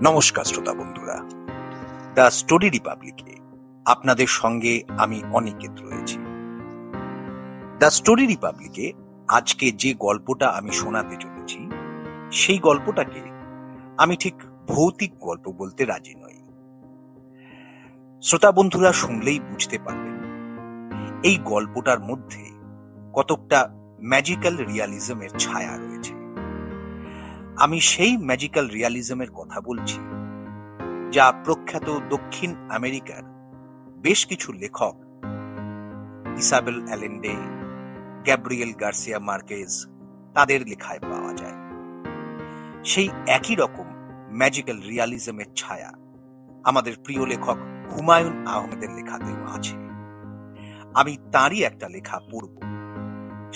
নমস্কার শ্রোতা বন্ধুরা, দ্য স্টোরি রিপাবলিকে আপনাদের সঙ্গে আমি অনিকেত রয়েছি। দ্য স্টোরি রিপাবলিকে আজকে যে গল্পটা আমি শোনাতে চলেছি সেই গল্পটাকে আমি ঠিক ভৌতিক গল্প বলতে রাজি নই। শ্রোতা বন্ধুরা শুনলেই বুঝতে পারবেন এই গল্পটার মধ্যে কতকটা ম্যাজিক্যাল রিয়ালিজমের ছায়া রয়েছে। আমি সেই ম্যাজিক্যাল রিয়ালিজমের কথা বলছি যা প্রখ্যাত দক্ষিণ আমেরিকার বেশ কিছু লেখক ইসাবেল অ্যালেন্ডে, গ্যাব্রিয়েল গার্সিয়া মার্কেজ তাদের লেখায় পাওয়া যায়। সেই একই রকম ম্যাজিক্যাল রিয়ালিজমের ছায়া আমাদের প্রিয় লেখক হুমায়ুন আহমেদের লেখাতেও আছে। আমি তাঁরই একটা লেখা পড়ব।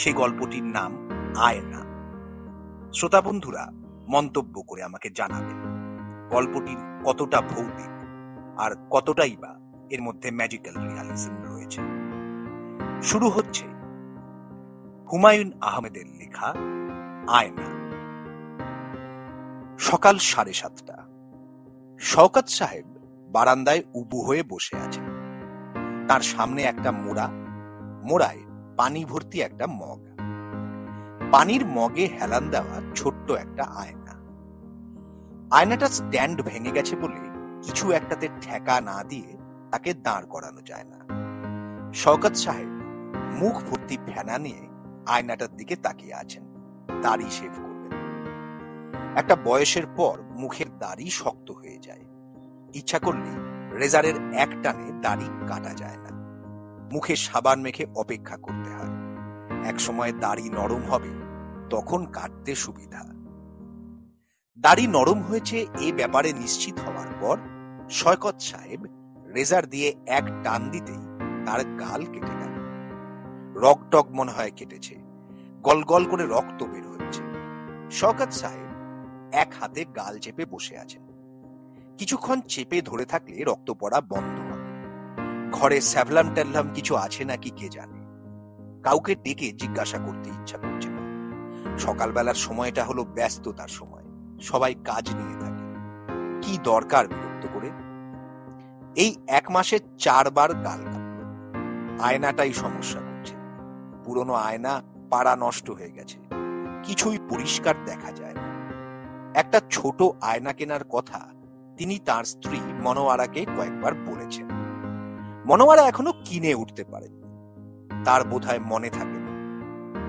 সেই গল্পটির নাম আয়না। শ্রোতা বন্ধুরা মন্তব্য করে আমাকে জানাবেন গল্পটির কতটা ভৌতিক আর কতটাই বা এর মধ্যে ম্যাজিক্যাল রিয়ালিজম রয়েছে। শুরু হচ্ছে হুমায়ুন আহমেদের লেখা আয়না। সকাল 7:30। শওকত সাহেব বারান্দায় উবু হয়ে বসে আছেন। তার সামনে একটা মোড়ায় পানি ভর্তি একটা মগ, পানির মগে হেলান দেওয়া ছোট্ট একটা আয়না। আয়নাটা স্ট্যান্ড ভেঙে গেছে বলে কিছু একটাতে ঠেকা না দিয়ে তাকে দাঁড় করানো যায় না। শওকত সাহেব মুখ ভর্তি ফেনা নিয়ে আয়নাটার দিকে তাকিয়ে আছেন। দাড়ি শেভ করবেন। একটা বয়সের পর মুখের দাড়ি শক্ত হয়ে যায়। ইচ্ছা করলে রেজারের এক টানে দাড়ি কাটা যায় না। মুখে সাবান মেখে অপেক্ষা করতে হয়। এক সময় দাড়ি নরম হবে, তখন কাটতে সুবিধা। দাড়ি নরম হয়েছে এ ব্যাপারে নিশ্চিত হওয়ার পর শওকত সাহেব রেজার দিয়ে এক টান দিতেই তার গাল কেটে গেল। রকটক মনে হয় কেটেছে, গলগল করে রক্ত বের হচ্ছে। শওকত সাহেব এক হাতে গাল চেপে বসে আছেন। কিছুক্ষণ চেপে ধরে থাকলে রক্ত পড়া বন্ধ হবে। ঘরে স্যাভলাম ট্যাভলাম কিছু আছে নাকি কে জানে। কাউকে ডেকে জিজ্ঞাসা করতে ইচ্ছা করছে না। সকালবেলার সময়টা হলো ব্যস্ততার সময়, সবাই কাজ নিয়ে থাকে। কি দরকার বিরক্ত করে। এই 1 মাসে 4 বার গাল কাটল। আয়নাটাই সমস্যা করছে। পুরনো আয়না পাড়া নষ্ট হয়ে গেছে, কিছুই পরিষ্কার দেখা যায় না। একটা ছোট আয়না কেনার কথা তিনি তার স্ত্রী মনোয়ারাকে কয়েকবার বলেছেন। মনোয়ারা এখনো কিনে উঠতে পারেননি। তার বোধহয় মনে থাকে না,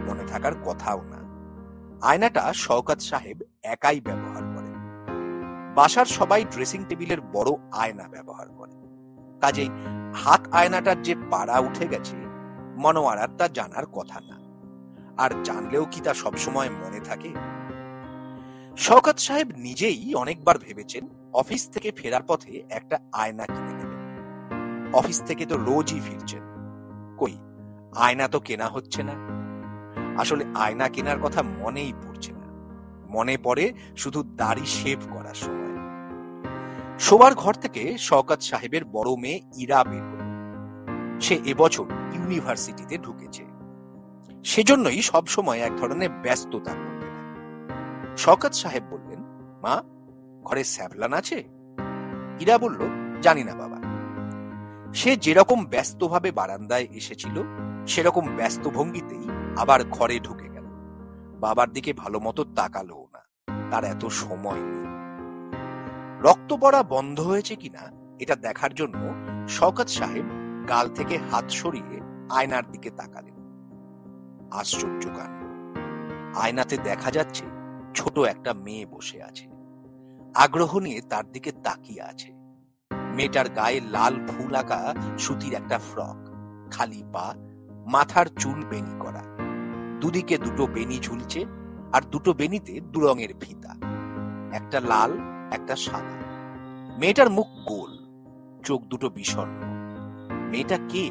মনে থাকার কথাও না। আয়নাটা শওকত সাহেব একাই ব্যবহার করেন। বাসার সবাই ড্রেসিং টেবিলের বড় আয়না ব্যবহার করে। কাজেই হাত আয়নাটার যে পাড়া উঠে গেছে মনোয়ারার তা জানার কথা না। আর জানলেও কি তা সবসময় মনে থাকে? শওকত সাহেব নিজেই অনেকবার ভেবেছেন অফিস থেকে ফেরার পথে একটা আয়না কিনে নেবেন। অফিস থেকে তো রোজই ফিরছেন, কই আয়না তো কেনা হচ্ছে না। আসলে আয়না কেনার কথা মনেই পড়ছে না। মনে পড়ে শুধু দাড়ি শেভ করার সময়। শোবার ঘর থেকে শওকত সাহেবের বড় মেয়ে ইরা বের হল। সে এবছর ইউনিভার্সিটিতে ঢুকেছে। সেজন্যই সবসময় এক ধরনের ব্যস্ততা করতে থাকে। শওকত সাহেব বললেন, মা, ঘরে স্যাভলান আছে? ইরা বলল, জানি না বাবা। সে যেরকম ব্যস্তভাবে বারান্দায় এসেছিল সেরকম ব্যস্ত ভঙ্গিতেই আবার ঘরে ঢুকে গেল। বাবার দিকে ভালো মতো তাকালোও না, তার এত সময় নেই। রক্ত পড়া বন্ধ হয়েছে কিনা এটা দেখার জন্য শওকত সাহেব গাল থেকে হাত সরিয়ে আয়নার দিকে তাকালেন। আশ্চর্য কাণ্ড! আয়নাতে দেখা যাচ্ছে ছোট একটা মেয়ে বসে আছে, আগ্রহ নিয়ে তার দিকে তাকিয়ে আছে। মেয়েটার গায়ে লাল ফুল আঁকা সুতির একটা ফ্রক, খালি পা, মাথার চুল বেনি করা, দুদিকে দুটো বেনি ঝুলছে, আর দুটো বেনিতে 2 রঙের ফিতা, একটা লাল একটা সাদা। মেয়েটার মুখ গোল, চোখ দুটো বিষণ্ণ। মেয়েটা কে?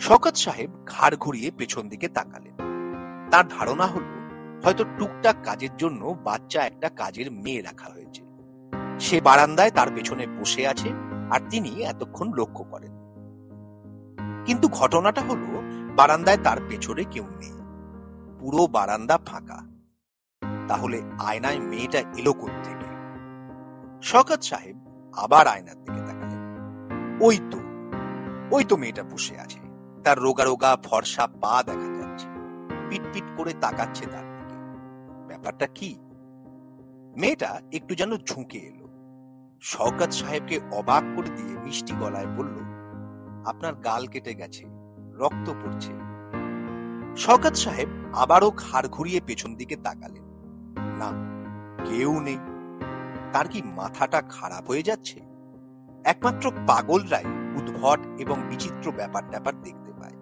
শওকত সাহেব ঘাড় ঘুরিয়ে পেছন দিকে তাকালেন। তার ধারণা হলো হয়তো টুকটাক কাজের জন্য বাচ্চা একটা কাজের মেয়ে রাখা হয়েছে। সে বারান্দায় তার পেছনে বসে আছে আর তিনি এতক্ষণ লক্ষ্য করেন। কিন্তু ঘটনাটা হলো বারান্দায় তার পেছনে কেউ নেই, পুরো বারান্দা ফাঁকা। তাহলে আয়নায় মেয়েটা এলো কোত্থেকে? শওকত সাহেব আবার আয়নার দিকে তাকালেন। ওই তো মেয়েটা বসে আছে, তার রোগা রোগা ফর্সা পা দেখা যাচ্ছে, পিট পিট করে তাকাচ্ছে তার দিকে। ব্যাপারটা কি? মেয়েটা একটু যেন ঝুঁকে এলো, শওকত সাহেবকে অবাক করে দিয়ে মিষ্টি গলায় বলল, আপনার গাল কেটে গেছে, রক্ত পড়ছে। শওকত সাহেব আবারও ঘাড় ঘুরিয়ে পেছন দিকে তাকালেন। না, কেউ নেই। তার কি মাথাটা খারাপ হয়ে যাচ্ছে? একমাত্র পাগলরাই উদ্ভট এবং বিচিত্র ব্যাপার ট্যাপার দেখতে পায়।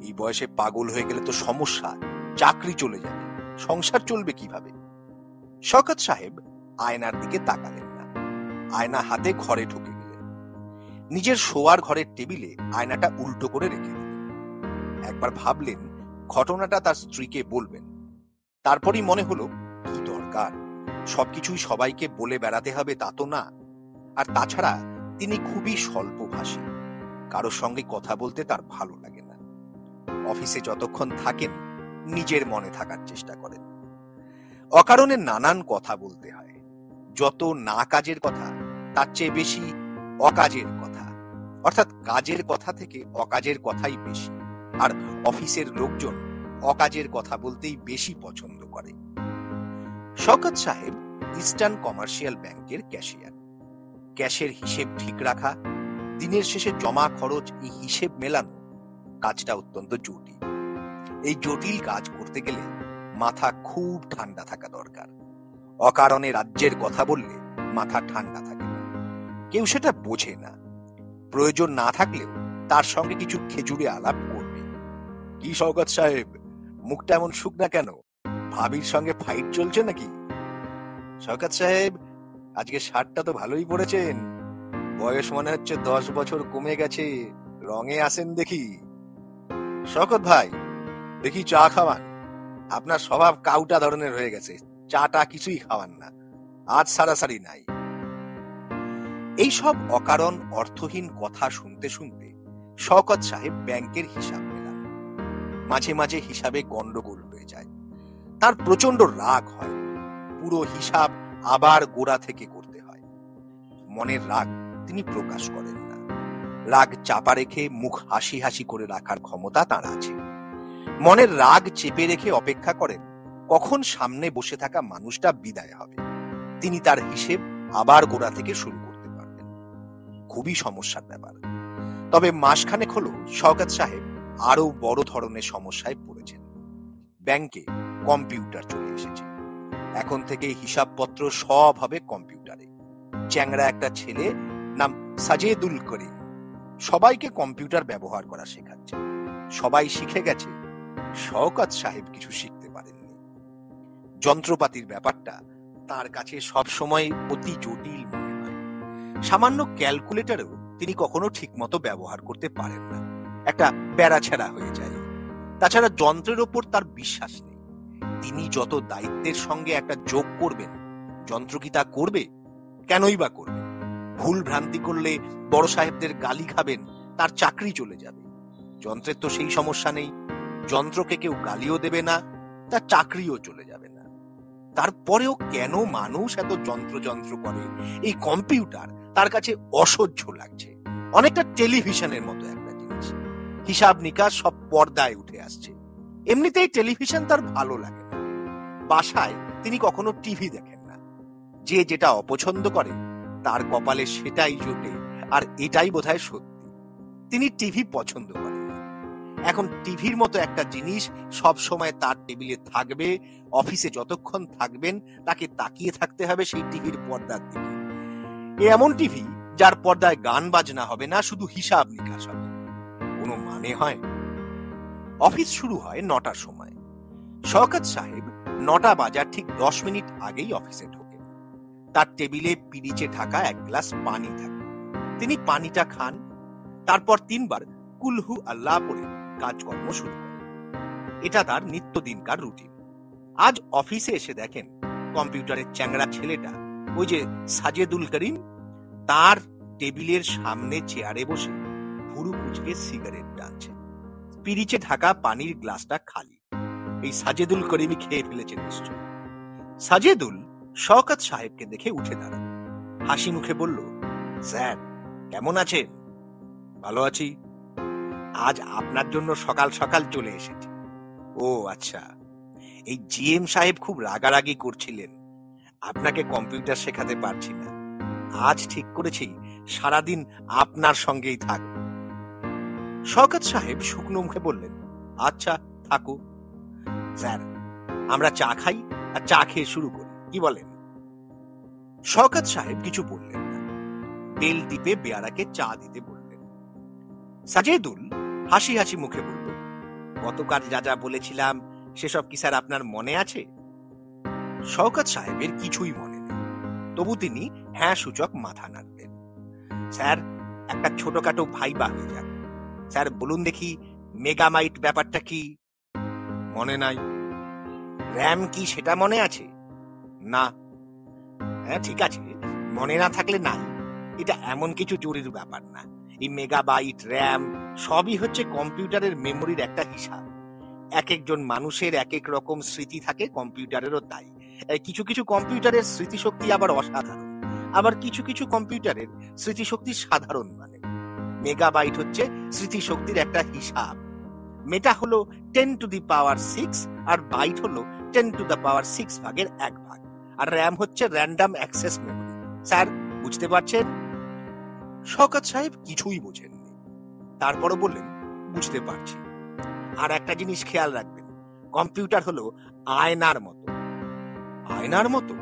এই বয়সে পাগল হয়ে গেলে তো সমস্যা, চাকরি চলে যাবে, সংসার চলবে কিভাবে? শওকত সাহেব আয়নার দিকে তাকালেন না, আয়না হাতে ঘরে ঢুকে গেলেন। নিজের শোয়ার ঘরের টেবিলে আয়নাটা উল্টো করে রেখে দিলেন। একবার ভাবলেন ঘটনাটা তার স্ত্রীকে বলবেন, তারপরই মনে হলো কি দরকার, সবকিছুই সবাইকে বলে বেড়াতে হবে তা তো না। আর তাছাড়া তিনি খুবই স্বল্পভাষী, কারোর সঙ্গে কথা বলতে তার ভালো লাগে না। অফিসে যতক্ষণ থাকেন নিজের মনে থাকার চেষ্টা করেন। অকারণে নানান কথা বলতে হয়, যত না কাজের কথা তার চেয়ে বেশি অকাজের কথা, অর্থাৎ কাজের কথা থেকে অকাজের কথাই বেশি। আর অফিসের লোকজন অকাজের কথা বলতেই বেশি পছন্দ করে। শওকত সাহেব ইস্টার্ন কমার্শিয়াল ব্যাংকের ক্যাশিয়ার। ক্যাশের হিসেব ঠিক রাখা, দিনের শেষে জমা খরচ এই হিসেব মেলানো, কাজটা অত্যন্ত জটিল। এই জটিল কাজ করতে গেলে মাথা খুব ঠান্ডা থাকা দরকার। অকারণে রাজ্যের কথা বললে মাথা ঠান্ডা থাকে না, কেউ সেটা বোঝে না। প্রয়োজন না থাকলেও তার সঙ্গে কিছু খেজুরে আলাপ করবে। কি শওকত সাহেব, মুখটা এমন শুকনা কেন? ভাবির সঙ্গে ফাইট চলছে নাকি? শওকত সাহেব, আজকে শার্টটা তো ভালোই পরেছেন, বয়স মনে হচ্ছে 10 বছর কমে গেছে, রঙে আসেন দেখি। শওকত ভাই, দেখি চা খাওয়ান, আপনার স্বভাব কাউটা ধরনের হয়ে গেছে, চাটা কিছুই খাওয়ান না, আজ সারাসারি নাই। এইসব অকারণ অর্থহীন কথা শুনতে শুনতে শওকত সাহেব ব্যাংকের হিসাব মেলান। মাঝে মাঝে হিসাবে গন্ডগোল হয়ে যায়, তার প্রচন্ড রাগ হয়, পুরো হিসাব আবার গোড়া থেকে করতে হয়। মনের রাগ তিনি প্রকাশ করেন না, রাগ চাপা রেখে মুখ হাসি হাসি করে রাখার ক্ষমতা তার আছে। মনের রাগ চেপে রেখে অপেক্ষা করেন কখন সামনে বসে থাকা মানুষটা বিদায় হবে, তিনি তার হিসেব আবার গোড়া থেকে শুরু করতে পারবেন। খুবই সমস্যার ব্যাপার। তবে মাসখানেক হলো শওকত সাহেব আরো বড় ধরনের সমস্যায় পড়েছেন। ব্যাংকে কম্পিউটার চলে এসেছে, এখন থেকে হিসাবপত্র সব হবে কম্পিউটারে। চ্যাংড়া একটা ছেলে নাম সাজেদুল করিম সবাইকে কম্পিউটার ব্যবহার করা শেখাচ্ছে। সবাই শিখে গেছে, শওকত সাহেব কিছু শিখতে পারেননি। যন্ত্রপাতির ব্যাপারটা তার কাছে সবসময় অতি জটিল মনে হয়। সামান্য ক্যালকুলেটরেও তিনি কখনো ঠিকমতো ব্যবহার করতে পারেন না, একটা প্যারাছেড়া হয়ে যায়। তাছাড়া যন্ত্রের ওপর তার বিশ্বাস নেই। তিনি যত দায়িত্বের সঙ্গে একটা যোগ করবেন, যন্ত্র কি তা করবে? কেনই বা করবে? ভুল ভ্রান্তি করলে বড় সাহেবদের গালি খাবেন, তার চাকরি চলে যাবে। যন্ত্রের তো সেই সমস্যা নেই, যন্ত্রকে কেউ গালিও দেবে না, তার চাকরিও চলে যাবে না। তারপরেও কেন মানুষ এত যন্ত্র যন্ত্র করে? এই কম্পিউটার তার কাছে অসহ্য লাগছে, অনেকটা টেলিভিশনের মতো একটা জিনিস। হিসাব নিকাশ সব পর্দায় উঠে আসছে। এমনিতেই টেলিভিশন তার ভালো লাগে না। বাসায় তিনি কখনো টিভি দেখেন না। যে যেটা অপছন্দ করে তার কপালে সেটাই জোটে, আর এটাই বোধহয় সত্যি। তিনি টিভি পছন্দ করেন না। এখন টিভির মতো একটা জিনিস সব সময় তার টেবিলে থাকবে, অফিসে যতক্ষণ থাকবেন তাকে তাকিয়ে থাকতে হবে সেই টিভির পর্দার দিকে। এমন টিভি যার পর্দায় গান বাজনা হবে না, শুধু হিসাব নিকাশ হবে। কোনো মানে হয়? অফিস শুরু হয় 9টার সময়। শওকত সাহেব 9টা বাজার ঠিক 10 মিনিট আগেই অফিসে ঢোকেন। তার টেবিলে পিরিচে ঢাকা এক গ্লাস পানি থাকে, তিনি পানিটা খান, তারপর 3 বার কুলহু আল্লাহ পড়ে কাজকর্ম শুরু করেন। এটা তার নিত্যদিনকার রুটিন। আজ অফিসে এসে দেখেন কম্পিউটারের চ্যাংড়া ছেলেটা, ওই যে সাজেদুল করিম, তার টেবিলের সামনে চেয়ারে বসে ভুরু কুচকে সিগারেট টানছে। পিরিচে ঢাকা পানির গ্লাসটা খালি। এই সাজেদুল করিমই খেয়ে ফেলেছেন নিশ্চয়। সাজেদুল শওকত সাহেবকে দেখে উঠে দাঁড়ান। হাসি মুখে বলল, স্যার কেমন আছেন? ভালো আছি। আজ আপনার জন্য সকাল সকাল চলে এসেছি। ও আচ্ছা, এই জিএম সাহেব খুব রাগারাগি করছিলেন, আপনাকে কম্পিউটার শেখাতে পারছি না। আজ ঠিক করেছি সারাদিন আপনার সঙ্গেই থাকব। শওকত সাহেব শুকনো মুখে বললেন, আচ্ছা থাকো। স্যার আমরা চা খাই আর চা খেয়ে শুরু করি, কি বলেন? শওকত সাহেব কিছু বললেন না, বেল টিপে বেয়ারাকে চা দিতে বললেন। সাজেদুল হাসি হাসি মুখে বলল, গতকাল যা যা বলেছিলাম সেসব কি স্যার আপনার মনে আছে? শওকত সাহেবের কিছুই মনে নেই, তবু তিনি হ্যাঁ সূচক মাথা নাড়লেন। স্যার একটা ছোটখাটো ভাইবা হয়ে যাক। স্যার বলুন দেখি, মেগামাইট ব্যাপারটা কি? মনে নাই। র্যাম কি সেটা মনে আছে? না। হ্যাঁ ঠিক আছে, মনে না থাকলে নাই, এটা এমন কিছু জরুরি ব্যাপার না। এই মেগাবাইট র্যাম সবই হচ্ছে কম্পিউটারের মেমোরির একটা হিসাব। এক একজন মানুষের এক এক রকম স্মৃতি থাকে, কম্পিউটারেরও তাই। কিছু কিছু কম্পিউটারের স্মৃতিশক্তি আবার অসাধারণ, আবার কিছু কিছু কম্পিউটারের স্মৃতিশক্তি সাধারণ। মানে মেগাবাইট হচ্ছে স্মৃতিশক্তির একটা হিসাব। মেটা হলো 10⁶, আর বাইট হলো 10⁶ ভাগের 1 ভাগ। আর র্যাম হচ্ছে র্যান্ডম অ্যাক্সেস মেমোরি। স্যার বুঝতে পারছেন? শওকত সাহেব কিছুই বোঝেননি, তারপরও বললেন, বুঝতে পারছি। আর একটা জিনিস খেয়াল রাখবেন, কম্পিউটার হলো আয়নার মতো। আয়নার মতো?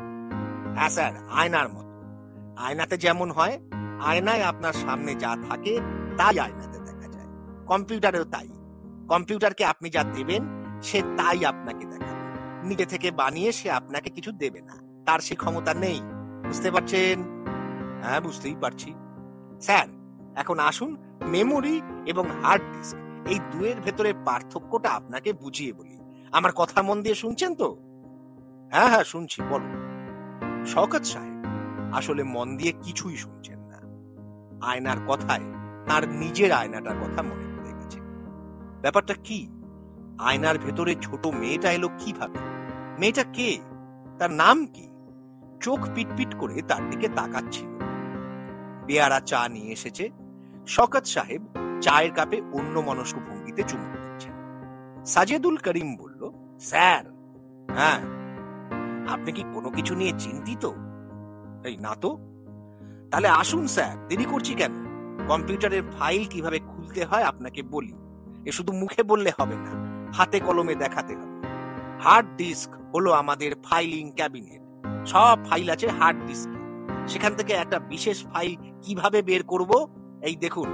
হ্যাঁ স্যার, আয়নার মতো। আয়নাতে যেমন হয়, আয়নায় আপনার সামনে যা থাকে তাই আয়নাতে দেখা যায়, কম্পিউটারেও তাই। কম্পিউটারকে আপনি যা দেবেন সে তাই আপনাকে দেখাবে, নিজে থেকে বানিয়ে সে আপনাকে কিছু দেবে না, তার সে ক্ষমতা নেই। বুঝতে পারছেন? হ্যাঁ বুঝতেই পারছি। স্যার এখন আসুন মেমোরি এবং হার্ড ডিস্ক এই দুয়ের ভেতরে পার্থক্যটা আপনাকে বুঝিয়ে বলি। আমার কথা মন দিয়ে শুনছেন তো? হ্যাঁ হ্যাঁ শুনছি, বলো। শওকত সাহেব আসলে মন দিয়ে কিছুই শুনছেন না। আয়নার কথায় তার নিজের আয়নাটার কথা মনে পড়ে গেছে। ব্যাপারটা কি? আয়নার ভেতরে ছোট মেয়েটা এলো কিভাবে? মেয়েটা কে? তার নাম কি? চোখ পিটপিট করে তার দিকে তাকাচ্ছিল। বেয়ারা চা নিয়ে এসেছে। শওকত সাহেব চায়ের কাপে অন্যমনস্ক ভঙ্গিতে চুমুক দিচ্ছেন। সাজেদুল করিম বলল, স্যার। হ্যাঁ, আপনি কি কোনো কিছু নিয়ে চিন্তিত? এই না তো। তাহলে আসুন স্যার, দেরি করছি কেন? কম্পিউটারের ফাইল কিভাবে খুলতে হয় আপনাকে বলি। এ শুধু মুখে বললে হবে না, হাতে কলমে দেখাতে হবে। হার্ড ডিস্ক হলো আমাদের ফাইলিং ক্যাবিনেট। সব ফাইল আছে হার্ড ডিস্কে। সেখান থেকে একটা বিশেষ ফাইল কিভাবে বের করব, এই দেখুন।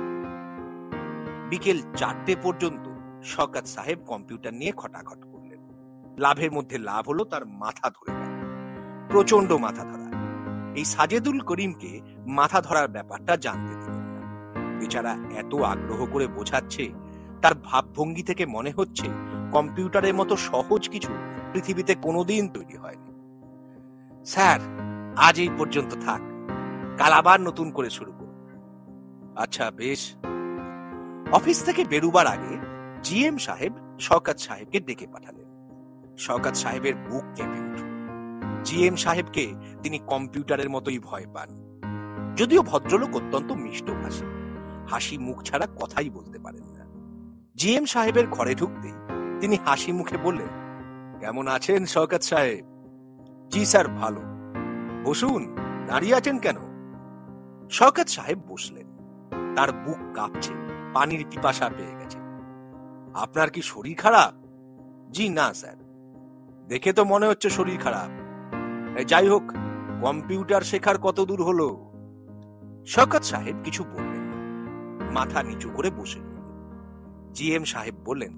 বিকেল 4টে পর্যন্ত শওকত সাহেব কম্পিউটার নিয়ে খটাখট করলেন। লাভের মধ্যে লাভ হলো তার মাথা ধরে গেল, প্রচন্ড মাথা ধরা। এই সাজেদুল করিমকে মাথা ধরার ব্যাপারটা জানতে দিলেন না। বেচারা এত আগ্রহ করে বোঝাচ্ছে, তার ভাবভঙ্গি থেকে মনে হচ্ছে কম্পিউটারের মতো সহজ কিছু পৃথিবীতে কোনোদিন তৈরি হয়নি। স্যার আজ এই পর্যন্ত থাক, কাল আবার নতুন করে শুরু করব। আচ্ছা বেশ। অফিস থেকে বেরুবার আগে জিএম সাহেব শওকত সাহেবকে ডেকে পাঠালেন। শওকত সাহেবের বুক কেঁপে উঠল। জিএম সাহেবকে তিনি কম্পিউটারের মতোই ভয় পান। যদিও ভদ্রলোক অত্যন্ত মিষ্টভাষী, হাসি মুখ ছাড়া কথাই বলতে পারেন না। জিএম সাহেবের ঘরে ঢুকতেই তিনি হাসি মুখে বললেন, কেমন আছেন শওকত সাহেব? জি স্যার ভালো। বসুন, দাঁড়িয়ে আছেন কেন? শওকত সাহেব বসলেন। তার বুক কাঁপছে, পানির পিপাসা পেয়ে গেছে। আপনার কি শরীর খারাপ? জি না স্যার। দেখে তো মনে হচ্ছে শরীর খারাপ। যাই হোক, কম্পিউটার শেখার কত দূর হলো? শওকত সাহেব কিছু বললেন না, মাথা নিচু করে বসে রইলেন। জিএম সাহেব বললেন,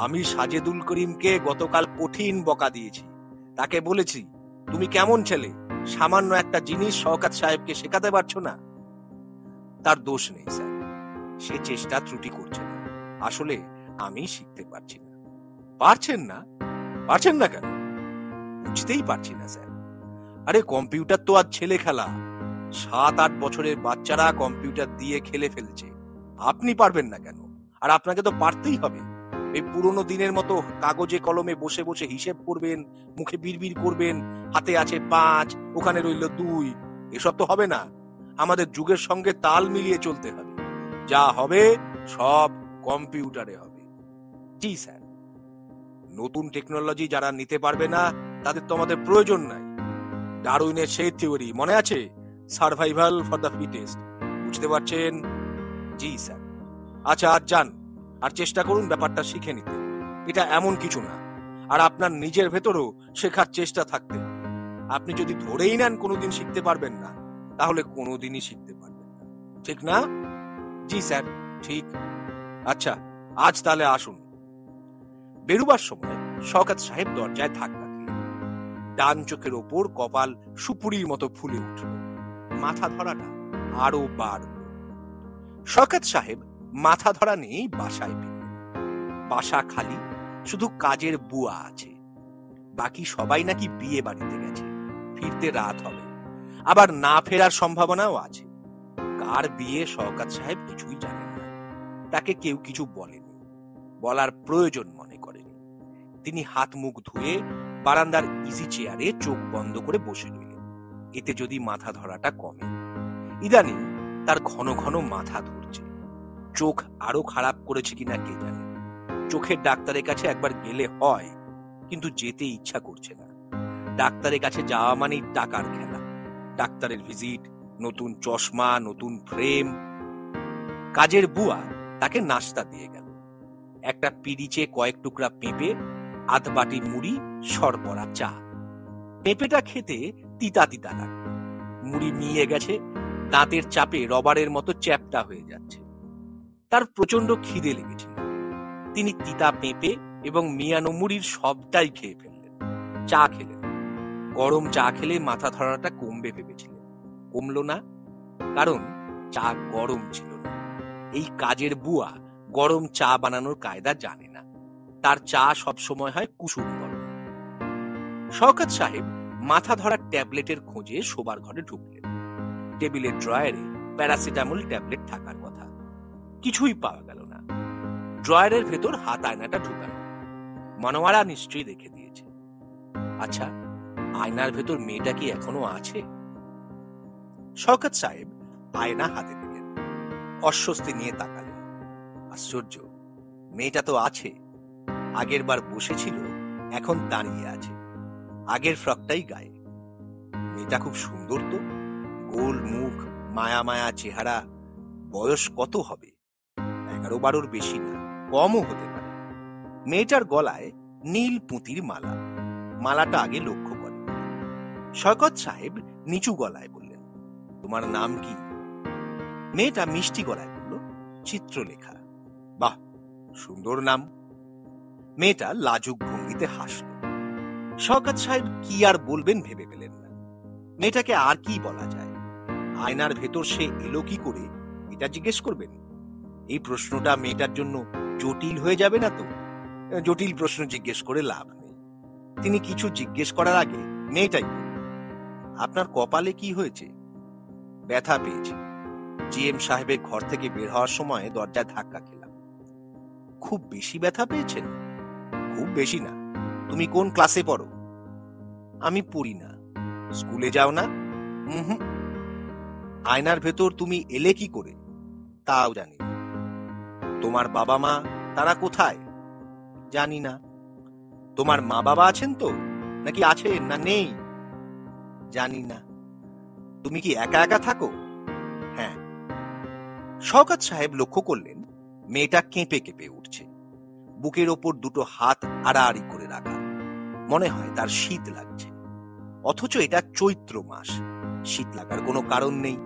আমি সাজেদুল করিমকে গতকাল কঠিন বকা দিয়েছি। তাকে বলেছি, তুমি কেমন ছেলে, সামান্য একটা জিনিস শওকত সাহেবকে শেখাতে পারছো না। তার দোষ নেই স্যার, সে চেষ্টা ত্রুটি করছে না। আসলে আমি শিখতে পারছি না। পারছেন না? পারছেন না কেন? বুঝতেই পারছি না স্যার। আরে কম্পিউটার তো আজ ছেলে খেলা। 7-8 বছরের বাচ্চারা কম্পিউটার দিয়ে খেলে ফেলছে, আপনি পারবেন না কেন? আর আপনাকে তো পারতেই হবে। এই পুরোনো দিনের মতো কাগজে কলমে বসে বসে হিসেব করবেন, মুখে বিড়বিড় করবেন, হাতে আছে 5, ওখানে রইল 2, এসব তো হবে না, আমাদের যুগের সঙ্গে তাল মিলিয়ে চলতে হবে, যা হবে সব কম্পিউটারে হবে। জি স্যার। নতুন টেকনোলজি যারা নিতে পারবে না তাদের তো আমাদের প্রয়োজন নাই। ডারউইনের সেই থিওরি মনে আছে, সার্ভাইভাল ফর দ্য ফিটেস্ট, বুঝতে পারছেন? জি স্যার। আচ্ছা আজ যান, আর চেষ্টা করুন ব্যাপারটা শিখে নিতে। এটা এমন কিছু না, আর আপনার নিজের ভেতরও শেখার চেষ্টা থাকতে হবে। আপনি যদি ধরেই নেন কোনোদিন শিখতে পারবেন না, তাহলে কোনোদিনই শিখতে পারবেন না, ঠিক না? জি স্যার, ঠিক। আচ্ছা আজ তাহলে আসুন। বেরুবার সময় শওকত সাহেব দরজায় ধাক্কা খেলেন। ডান চোখের ওপর কপাল সুপুরির মতো ফুলে উঠল, মাথা ধরাটা আরো বাড়ল। শওকত সাহেব মাথা ধরা নিয়েই বাসায় ফিরলেন। বাসা খালি, শুধু কাজের বুয়া আছে। বাকি সবাই নাকি বিয়ে বাড়িতে গেছে, ফিরতে রাত হবে, আবার না ফেরার সম্ভাবনাও আছে। কার বিয়ে শওকত সাহেব কিছুই জানেন না, তাকে কেউ কিছু বলেনি, বলার প্রয়োজন মনে করেনি। তিনি হাত মুখ ধুয়ে বারান্দার ইজি চেয়ারে চোখ বন্ধ করে বসে রইলেন, এতে যদি মাথা ধরাটা কমে। ইদানিং তার ঘন ঘন মাথা ধরছে, চোখ আরো খারাপ করেছে কিনা কে জানে। চোখের ডাক্তারের কাছে একবার গেলে হয়, কিন্তু যেতে ইচ্ছা করছে না। ডাক্তারের কাছে যাওয়া মানেই টাকার খেলা, ডাক্তারের ভিজিট, নতুন চশমা, নতুন ফ্রেম। কাজের বুয়া তাকে নাস্তা দিয়ে গেল, একটা পিরিচে কয়েক টুকরা পেঁপে, আধ বাটি মুড়ি, সরবরা চা। পেঁপেটা খেতে তিতা তিতা লাগবে, মুড়ি নিয়ে গেছে, দাঁতের চাপে রবারের মতো চ্যাপ্টা হয়ে যাচ্ছে। তার প্রচন্ড খিদে লেগেছিল, তিনি তিতা পেঁপে এবং মিয়ানো মুড়ির সবটাই খেয়ে ফেললেন। চা খেলেন, গরম চা খেলে মাথা ধরাটা কমবে ভেবেছিলেন, কমলো না, কারণ চা গরম ছিল না। এই কাজের বুয়া গরম চা বানানোর কায়দা জানে না, তার চা সবসময় হয় কুসুম গরম। শওকত সাহেব মাথা ধরার ট্যাবলেটের খোঁজে শোবার ঘরে ঢুকলেন। টেবিলের ড্রয়ারে প্যারাসিটামল ট্যাবলেট থাকার কথা, কিছুই পাওয়া গেল না। ড্রয়ারের ভেতর হাত আয়নাটা ঢুকানো, মনোয়ারা নিশ্চয়ই রেখে দিয়েছে। আচ্ছা, আয়নার ভেতর মেয়েটা কি এখনো আছে? শওকত সাহেব আয়না হাতে দিলেন, অস্বস্তি নিয়ে তাকালেন। আশ্চর্য, মেয়েটা তো আছে, আগের বার বসেছিল, এখন দাঁড়িয়ে আছে, আগের ফ্রকটাই গায়ে। মেয়েটা খুব সুন্দর তো, গোল মুখ, মায়া মায়া চেহারা। বয়স কত হবে? 11-12 বেশি না, কমও হতে পারে। মেয়েটার গলায় নীল পুঁতির মালা, মালাটা আগে লক্ষ্য করেন। শওকত সাহেব নিচু গলায় বললেন, তোমার নাম কি? মেয়েটা মিষ্টি গলায় বলল, চিত্রলেখা। বাহ, সুন্দর নাম। মেয়েটা লাজুক ভঙ্গিতে হাসল। শওকত সাহেব কি আর বলবেন ভেবে পেলেন না। মেয়েটাকে আর কি বলা যায়? আয়নার ভেতর সে এলো কি করে, এটা জিজ্ঞেস করবেন? এই প্রশ্নটা মেয়েটার জন্য জটিল হয়ে যাবে না তো? জটিল প্রশ্ন জিজ্ঞেস করে লাভ নেই। তিনি কিছু জিজ্ঞেস করার আগে মেয়েটাই বলল, আপনার কপালে কি হয়েছে? ব্যথা পেয়েছে, জিএম সাহেবের ঘর থেকে বের হওয়ার সময় দরজায় ধাক্কা খেলাম। খুব বেশি ব্যথা পেয়েছেন? খুব বেশি না। তুমি কোন ক্লাসে পড়ো? আমি পড়ি না। স্কুলে যাও না? হুম। আয়নার ভেতর তুমি এলে কি করে? তাও জানি না। তোমার বাবা মা তারা কোথায়? জানি না। তোমার মা বাবা আছেন তো, নাকি আছেন না নেই? জানি না। তুমি কি একা একা থাকো? হ্যাঁ। শওকত সাহেব লক্ষ্য করলেন মেয়েটা কেঁপে কেঁপে উঠছে, বুকের ওপর দুটো হাত আড়াআড়ি করে রাখা। মনে হয় তার শীত লাগছে, অথচ এটা চৈত্র মাস, শীত লাগার কোনো কারণ নেই।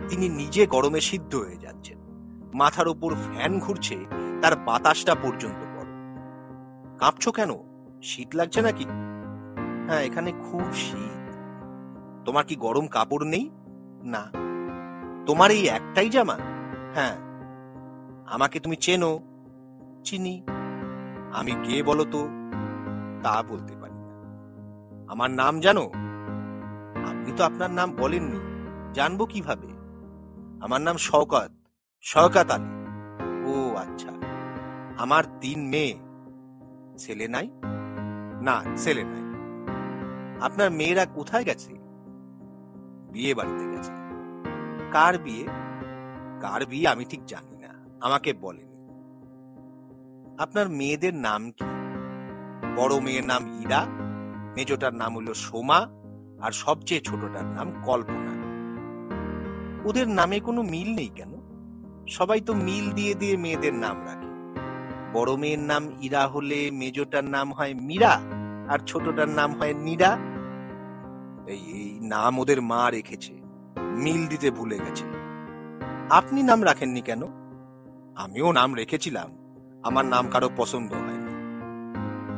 তিনি নিজে গরমে সিদ্ধ হয়ে যাচ্ছেন, মাথার ওপর ফ্যান ঘুরছে, তার বাতাসটা পর্যন্ত গরম। কাঁপছো কেন? শীত লাগছে নাকি? হ্যাঁ, এখানে খুব শীত। তোমার কি গরম কাপড় নেই? না। তোমার এই একটাই জামা? হ্যাঁ। আমাকে তুমি চেনো? চিনি। আমি কে বলো তো? তা বলতে পারি না। আমার নাম জানো? আপনি তো আপনার নাম বলেননি, জানবো কিভাবে? আমার নাম শওকত, শওকত আলী। ও আচ্ছা। আমার 3 মেয়ে। ছেলে নাই? না, ছেলে নাই। আপনার মেয়েরা কোথায় গেছে? বিয়ে বাড়িতে গেছে। কার বিয়ে? কার বিয়ে আমি ঠিক জানি না, আমাকে বলেনি। আপনার মেয়েদের নাম কি? বড় মেয়ের নাম ইরা, মেজোটার নাম হলো সোমা, আর সবচেয়ে ছোটটার নাম কল্পনা। ওদের নামে কোনো মিল নেই কেন? সবাই তো মিল দিয়ে দিয়ে মেয়েদের নাম রাখে। বড় মেয়ের নাম ইরা হলে মেজোটার নাম হয় মীরা, আর ছোটটার নাম হয় নীরা। এই নাম ওদের মা রেখেছে, মিল দিতে ভুলে গেছে। আপনি নাম রাখেননি কেন? আমিও নাম রেখেছিলাম, আমার নাম কারো পছন্দ হয়নি।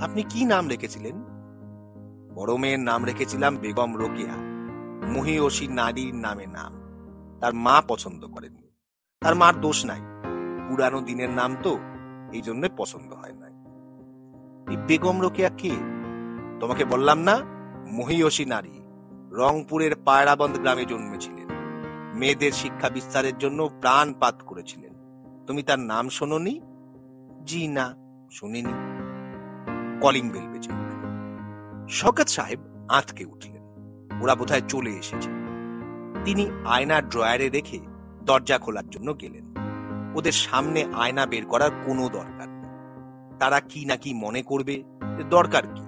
আপনি কি নাম রেখেছিলেন? বড় মেয়ের নাম রেখেছিলাম বেগম রোকেয়া, মহিয়সী নারীর নামে নাম। তার মা পছন্দ করেননি। তার মার দোষ নাই, পুরানো দিনের নাম তো, এই জন্য পছন্দ হয় নাই। এই বেগম রোকেয়া কে? তোমাকে বললাম না, মহিয়সী নারী, রংপুরের পায়রাবন্দ গ্রামে জন্মেছিলেন। মেয়েদের শিক্ষা বিস্তারের জন্য প্রাণপাত করেছিলেন। তুমি তার নাম শোনোনি? জি না, শুনিনি। কলিং বেল বেজে উঠল। শওকত সাহেব আঁতকে উঠলেন, ওরা বোধহয় চলে এসেছে। তিনি আয়না ড্রয়ারে রেখে দরজা খোলার জন্য গেলেন। ওদের সামনে আয়না বের করার কোনো দরকার নেই, তারা কি নাকি মনে করবে, দরকার কি?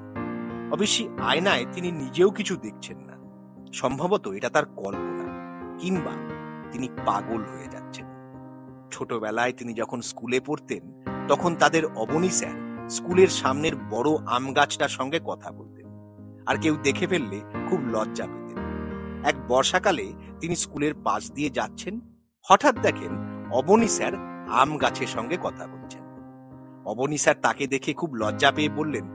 অবশ্যই আয়নায় তিনি নিজেও কিছু দেখছেন না। সম্ভবত এটা তার কল্পনা, কিংবা তিনি পাগল হয়ে যাচ্ছেন। ছোটবেলায় তিনি যখন স্কুলে পড়তেন, তখন তাদের অবনী স্যার স্কুলের সামনের বড় আম গাছটার সঙ্গে কথা বলতেন, আর কেউ দেখে ফেললে খুব লজ্জা পেতেন। এক বর্ষাকালে তিনি স্কুলের পাশ দিয়ে যাচ্ছেন, হঠাৎ দেখেন অবনী স্যার আম গাছের সঙ্গে কথা বলছেন। অবনী স্যার তাকে দেখে খুব লজ্জা পেয়ে বললেন,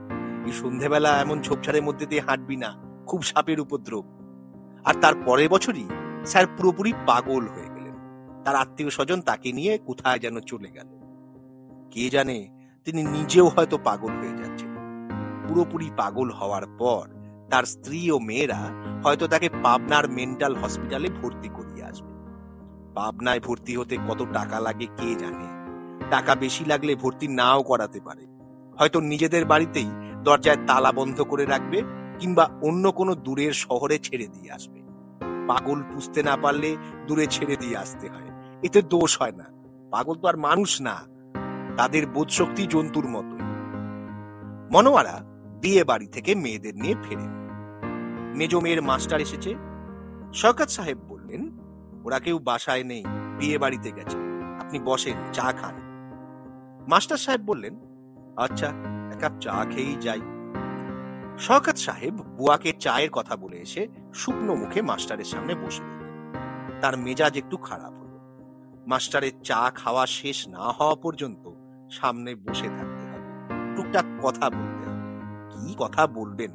এই সন্ধেবেলা এমন ঝোপঝাড়ের মধ্যে দিয়ে হাঁটবি না, খুব সাপের উপদ্রব। আর তার পরের বছরই স্যার পুরোপুরি পাগল হয়ে গেলেন। তার আত্মীয় স্বজন তাকে নিয়ে কোথায় যেন চলে গেল। কে জানে, তিনি নিজেও হয়তো পাগল হয়ে যাচ্ছেন। পুরোপুরি পাগল হওয়ার পর তার স্ত্রী ও মেয়েরা হয়তো তাকে পাবনার মেন্টাল হসপিটালে ভর্তি করিয়ে আসবে। পাবনায় ভর্তি হতে কত টাকা লাগে কে জানে। টাকা বেশি লাগলে ভর্তি নাও করাতে পারে। হয়তো নিজেদের বাড়িতেই দরজায় তালা বন্ধ করে রাখবে, কিংবা অন্য কোনো দূরের শহরে ছেড়ে দিয়ে আসবে। পাগল পুষতে না পারলে দূরে ছেড়ে দিয়ে আসতে হয়, এতে দোষ হয় না। পাগল তো আর মানুষ না, তাদের বোধশক্তি জন্তুর মতোই। মনোয়ারা বিয়ে বাড়ি থেকে মেয়েদের নিয়ে ফেরেন। মেজো মেয়ের মাস্টার এসেছে। শওকত সাহেব বললেন, ওরা কেউ বাসায় নেই, বিয়ে বাড়িতে গেছে, আপনি বসেন, চা খান। মাস্টার সাহেব বললেন, আচ্ছা, এক কাপ চা খেয়েই যাই। শওকত সাহেব বুয়াকে চায়ের কথা বলে এসে শুকনো মুখে মাস্টারের সামনে বসে রইলেন। তার মেজাজ একটু খারাপ হলো। মাস্টারের চা খাওয়া শেষ না হওয়া পর্যন্ত সামনে বসে থাকতে হবে, টুকটাক কথা বলতে হবে। কি কথা বলবেন?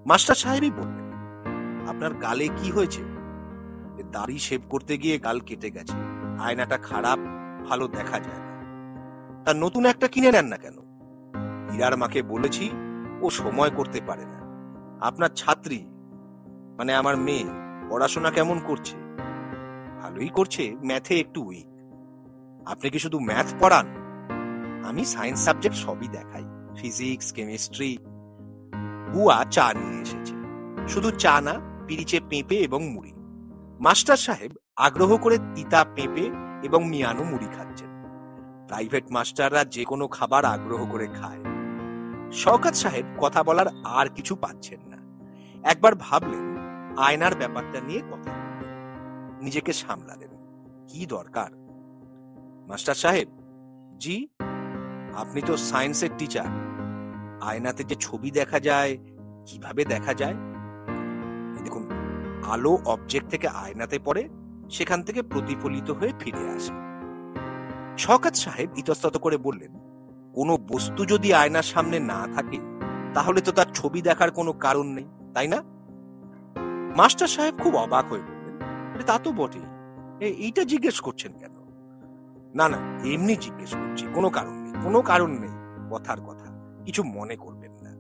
মাস্টার সাহেবই বললেন, আপনার গালে কি হয়েছে? দাড়ি শেভ করতে গিয়ে গাল কেটে গেছে, আয়নাটা খারাপ, ভালো দেখা যায় না। তার নতুন একটা কিনে নেন না কেন? ইরার মাকে বলেছি, ও সময় করতে পারে না। আপনার ছাত্রী, মানে আমার মেয়ে, পড়াশোনা কেমন করছে? ভালোই করছে, ম্যাথে একটু উইক। আপনি কি শুধু ম্যাথ পড়ান? আমি সায়েন্স সাবজেক্ট সবই দেখাই, ফিজিক্স, কেমিস্ট্রি। বুয়া চা নিয়ে এসেছে, শুধু চা না, পিরিচে পেঁপে এবং মুড়ি। মাস্টার সাহেব আগ্রহ করে তিতা পেঁপে এবং মিয়ানো মুড়ি খাচ্ছেন। প্রাইভেট মাস্টাররা যে কোনো খাবার আগ্রহ করে খায়। শওকত সাহেব কথা বলার আর কিছু পাচ্ছেন না। একবার ভাবলেন আয়নার ব্যাপারটা নিয়ে কথা বলবেন। নিজেকে সামলালেন, কি দরকার? মাস্টার সাহেব, জি? আপনি তো সায়েন্সের টিচার, আয়নাতে যে ছবি দেখা যায়, কিভাবে দেখা যায়? দেখুন, আলো অবজেক্ট থেকে আয়নাতে পড়ে, সেখান থেকে প্রতিফলিত হয়ে ফিরে আসে। শওকত সাহেব ইতস্তত করে বললেন, কোনো বস্তু যদি আয়নার সামনে না থাকে, তাহলে তো তার ছবি দেখার কোনো কারণ নেই, তাই না? মাস্টার সাহেব খুব অবাক হয়ে বললেন, তা তো বটেই, এইটা জিজ্ঞেস করছেন কেন? না না, এমনি জিজ্ঞেস করছি, কোনো কারণ নেই, কোনো কারণ নেই, কথার কথা, কিছু মনে করবেন না।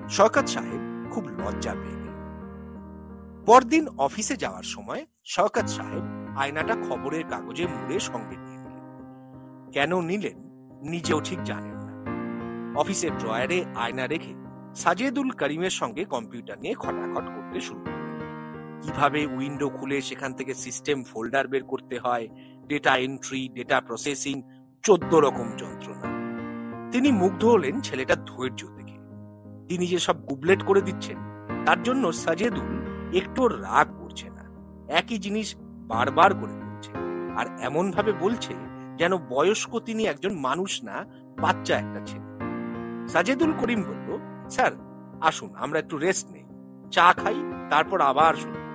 শওকত সাহেব খুব লজ্জা পেয়ে গেলেন। পরদিন অফিসে যাওয়ার সময় শওকত সাহেব আয়নাটা খবরের কাগজে মুড়ে সঙ্গে নিয়ে নিলেন। কেন নিলেন নিজেও ঠিক জানেন না। অফিসের ড্রয়ারে আয়না রেখে সাজেদুল করিমের সঙ্গে কম্পিউটার নিয়ে খটাখট করতে শুরু করলেন। কিভাবে উইন্ডো খুলে সেখান থেকে সিস্টেম ফোল্ডার বের করতে হয়, ডেটা এন্ট্রি, ডেটা প্রসেসিং, 14 রকম যন্ত্রণা। তিনি মুগ্ধ হলেন ছেলেটার ধৈর্য দেখে। তিনি যে সব গুবলেট করে দিচ্ছেন তার জন্য সাজেদুল একটু রাগ করছে না। একই জিনিস বারবার করে বলছে, আর এমন ভাবে বলছে যেন বয়স্ক তিনি একজন মানুষ না, বাচ্চা একটা ছেলে। সাজেদুল করিম বলল, স্যার আসুন আমরা একটু রেস্ট নেই, চা খাই, তারপর আবার শুরু করব।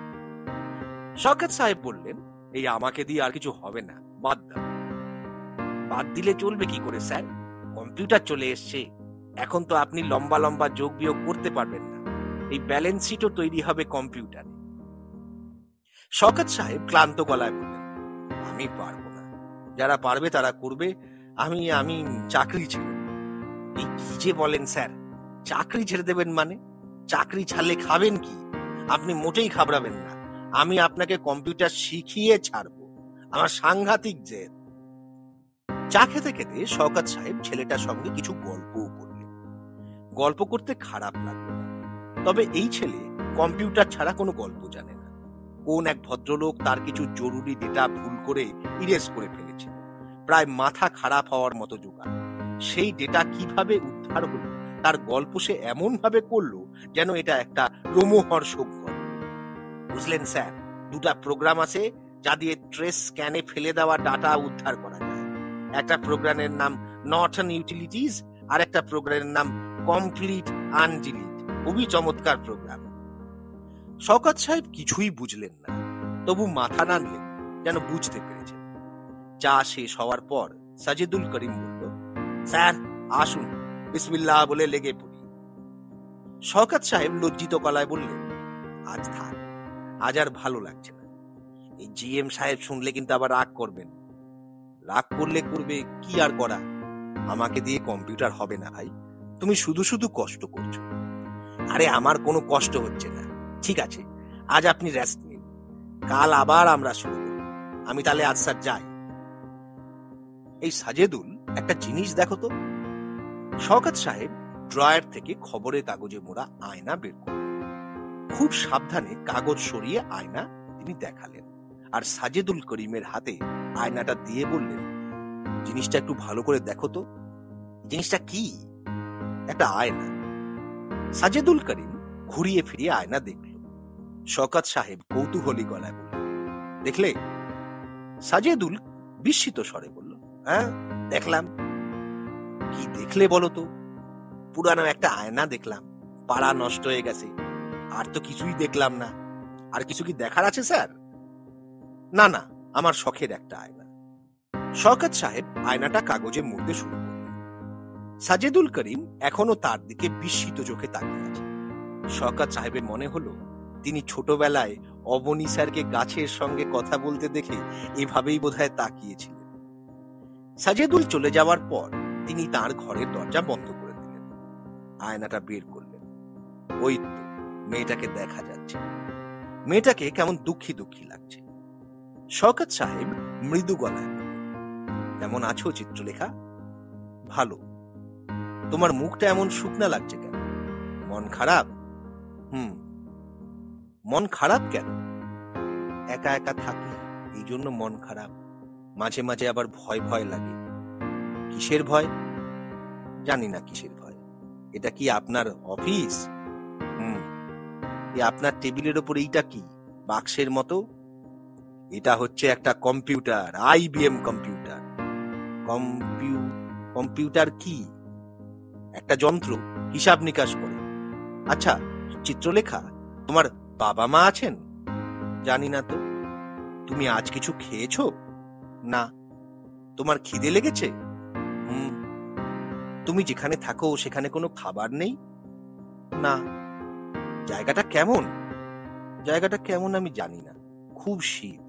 শওকত সাহেব বললেন, এই আমাকে দিয়ে আর কিছু হবে না, বাদ দাও। বাদ দিলে চলবে কি করে স্যার? কম্পিউটার চলে এসছে, এখন তো আপনি লম্বা লম্বা যোগ বিয়োগ করতে পারবেন না, এই ব্যালেন্স শিটও তৈরি হবে কম্পিউটারে। শওকত সাহেব ক্লান্ত গলায় বললেন, আমি পারবো না, যারা পারবে তারা করবে, আমি আমি চাকরি ছেড়ে দেব। এই কি যে বলেন স্যার, চাকরি ছেড়ে দেবেন মানে? চাকরি ছাড়লে খাবেন কি? আপনি মোটেই ঘাবড়াবেন না, আমি আপনাকে কম্পিউটার শিখিয়ে ছাড়বো, আমার সাংঘাতিক জেদ। চা খেতে খেতে শওকত সাহেব ছেলেটার সঙ্গে কিছু গল্পও করলেন। গল্প করতে খারাপ লাগলো না, তবে এই ছেলে কম্পিউটার ছাড়া কোনো গল্প জানে না। কোন এক ভদ্রলোক তার কিছু জরুরি ডেটা ভুল করে ইরেজ করে ফেলেছিল, প্রায় মাথা খারাপ হওয়ার মতো জোগাড়। সেই ডেটা কিভাবে উদ্ধার হলো তার গল্প সে এমন ভাবে করলো যেন এটা একটা রোমহর্ষক গল্প। বুঝলেন স্যার, দুটা প্রোগ্রাম আছে যা দিয়ে ট্রেস স্ক্যানে ফেলে দেওয়া ডাটা উদ্ধার করা যায়। একটা প্রোগ্রামের নাম নর্টন ইউটিলিটিজ, আর একটা প্রোগ্রামের নাম কমপ্লিট আনডিলিট। খুবই চমৎকার প্রোগ্রাম। শওকত সাহেব কিছুই বুঝলেন না, তবু মাথা নাড়লেন যেন বুঝতে পেরেছেন। চা শেষ হওয়ার পর সাজেদুল করিম বলল, স্যার আসুন, বিসমিল্লাহ বলে লেগে পড়ি। শওকত সাহেব লজ্জিত গলায় বললেন, আজ থাক, আজ আর ভালো লাগছে না। এই জিএম সাহেব শুনলে কিন্তু আবার রাগ করবেন। রাগ করলে করবে, কি আর করা, আমাকে দিয়ে কম্পিউটার হবে না ভাই, তুমি শুধু শুধু কষ্ট করছো। আরে আমার কোনো কষ্ট হচ্ছে না, ঠিক আছে, আজ আপনি রেস্ট নিন, কাল আবার আমরা শুরু করব। আমি তাহলে আজ স্যার যাই। এই সাজেদুল, একটা জিনিস দেখো তো। শওকত সাহেব ড্রয়ার থেকে খবরের কাগজে মোড়া আয়না বের করলেন। খুব সাবধানে কাগজ সরিয়ে আয়না তিনি দেখালেন, আর সাজেদুল করিমের হাতে আয়নাটা দিয়ে বললেন, জিনিসটা একটু ভালো করে দেখো তো। জিনিসটা কি? একটা আয়না। সাজেদুল করিম ঘুরিয়ে ফিরিয়ে আয়না দেখল। শওকত সাহেব কৌতূহলী গলায় বললেন, দেখলে? সাজেদুল বিস্মিত স্বরে বলল, হ্যাঁ দেখলাম। কি দেখলে বলো তো? পুরানো একটা আয়না দেখলাম, পাড়া নষ্ট হয়ে গেছে, আর তো কিছুই দেখলাম না। আর কিছু কি দেখার আছে স্যার? না না, আমার শখের একটা আয়না। শওকত সাহেব আয়নাটা কাগজে মুড়তে শুরু করলেন। সাজেদুল করিম এখনো তার দিকে বিস্মিত চোখে তাকিয়ে আছে। শওকত সাহেবের মনে হলো তিনি ছোটবেলায় অবনী স্যারকে গাছের সঙ্গে কথা বলতে দেখে এভাবেই বোধহয় তাকিয়েছিলেন। সাজেদুল চলে যাওয়ার পর তিনি তার ঘরের দরজা বন্ধ করে দিলেন, আয়নাটা বের করলেন। ওই তো মেয়েটাকে দেখা যাচ্ছে। মেয়েটাকে কেমন দুঃখী দুঃখী লাগছে। শওকত সাহেব মৃদু গলায় বললেন, কেমন আছো চিত্রলেখা? ভালো। তোমার মুখটা এমন শুকনা লাগছে কেন? মন খারাপ? মন খারাপ কেন? একা একা থাকি, এই জন্য মন খারাপ। মাঝে মাঝে আবার ভয় ভয় লাগে। কিসের ভয়? জানি না কিসের ভয়। এটা কি আপনার অফিস? আপনার টেবিলের ওপর এইটা কি, বাক্সের মতো? এটা হচ্ছে একটা কম্পিউটার, আইবিএম কম্পিউটার। কম্পিউটার কি? একটা যন্ত্র, হিসাব নিকাশ করে। আচ্ছা চিত্রলেখা, তোমার বাবা মা আছেন? জানি না তো। তুমি আজ কিছু খেয়েছো? না। তোমার খিদে লেগেছে? তুমি যেখানে থাকো সেখানে কোনো খাবার নেই? না। জায়গাটা কেমন? জায়গাটা কেমন আমি জানি না, খুব শীত।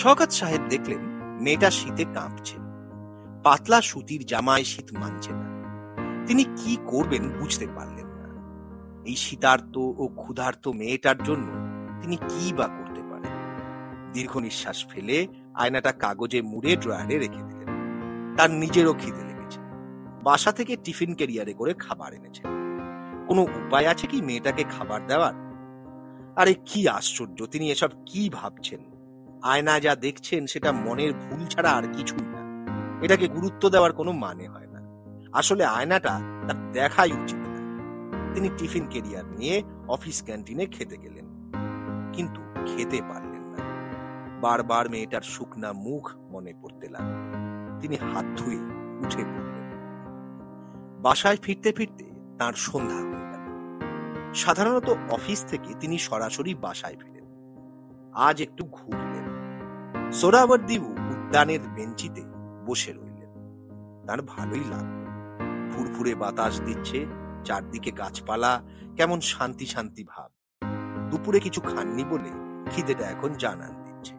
শওকত সাহেব দেখলেন মেয়েটা শীতে কাঁপছে। পাতলা সুতির জামায় শীত মানছে না। তিনি কি করবেন বুঝতে পারলেন না। এই শীতার্ত ও ক্ষুধার্ত মেয়েটার জন্য তিনি কি বা করতে পারেন। দীর্ঘ নিঃশ্বাস ফেলে আয়নাটা কাগজে মুড়ে ড্রয়ারে রেখে দিলেন। তার নিজেরও খিদে লেগেছে। বাসা থেকে টিফিন ক্যারিয়ারে করে খাবার এনেছে। কোনো উপায় আছে কি মেয়েটাকে খাবার দেওয়ার? আরে কি আশ্চর্য, তিনি এসব কি ভাবছেন? আয়না যা দেখছেন সেটা মনের ভুল ছাড়া আর কিছুই না। এটাকে গুরুত্ব দেওয়ার কোনো মানে হয় না। আসলে আয়নাটা তার দেখাই উচিত না। তিনি টিফিন ক্যারিয়ার নিয়ে অফিস ক্যান্টিনে খেতে গেলেন, কিন্তু খেতে পারলেন না। বারবার মেয়েটার শুকনা মুখ মনে পড়তে লাগলো। তিনি হাত ধুয়ে উঠে পড়লেন। বাসায় ফিরতে ফিরতে তার সন্ধ্যা হয়ে গেল। সাধারণত অফিস থেকে তিনি সরাসরি বাসায় ফিরেন। আজ একটু ঘুরলেন। সোহরাওয়ার্দী উদ্যানের বেঞ্চিতে বসে রইলেন। তার ভালোই লাগলো। ফুরফুরে বাতাস দিচ্ছে, চারদিকে গাছপালা, কেমন শান্তি শান্তি ভাব। দুপুরে কিছু খাননি বলে খিদেটা এখন জানান দিচ্ছে।